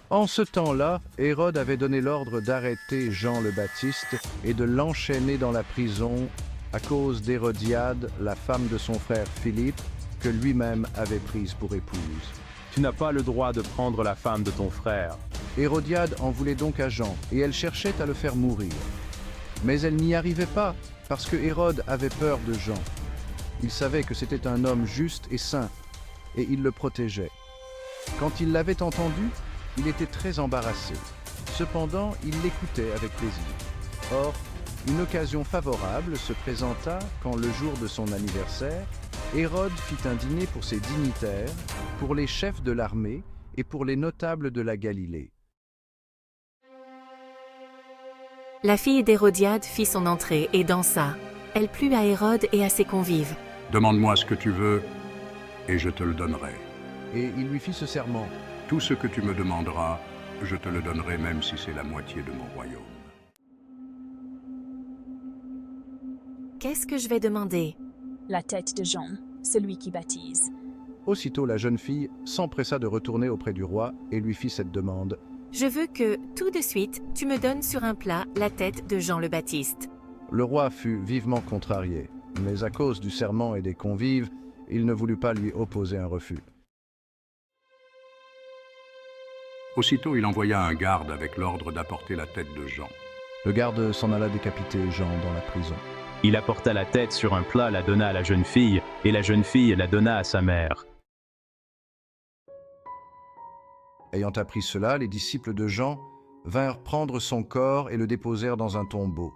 En ce temps-là, Hérode avait donné l'ordre d'arrêter Jean le Baptiste et de l'enchaîner dans la prison à cause d'Hérodiade, la femme de son frère Philippe, que lui-même avait prise pour épouse. Tu n'as pas le droit de prendre la femme de ton frère. Hérodiade en voulait donc à Jean, et elle cherchait à le faire mourir. Mais elle n'y arrivait pas, parce que Hérode avait peur de Jean. Il savait que c'était un homme juste et saint, et il le protégeait. Quand il l'avait entendu, il était très embarrassé. Cependant, il l'écoutait avec plaisir. Or, une occasion favorable se présenta quand, le jour de son anniversaire, Hérode fit un dîner pour ses dignitaires, pour les chefs de l'armée et pour les notables de la Galilée. La fille d'Hérodiade fit son entrée et dansa. Elle plut à Hérode et à ses convives. Demande-moi ce que tu veux, et je te le donnerai. Et il lui fit ce serment. Tout ce que tu me demanderas, je te le donnerai même si c'est la moitié de mon royaume. Qu'est-ce que je vais demander? La tête de Jean, celui qui baptise. Aussitôt la jeune fille s'empressa de retourner auprès du roi et lui fit cette demande. Je veux que, tout de suite, tu me donnes sur un plat la tête de Jean le Baptiste. Le roi fut vivement contrarié, mais à cause du serment et des convives, il ne voulut pas lui opposer un refus. Aussitôt, il envoya un garde avec l'ordre d'apporter la tête de Jean. Le garde s'en alla décapiter Jean dans la prison. Il apporta la tête sur un plat, la donna à la jeune fille, et la jeune fille la donna à sa mère. Ayant appris cela, les disciples de Jean vinrent prendre son corps et le déposèrent dans un tombeau.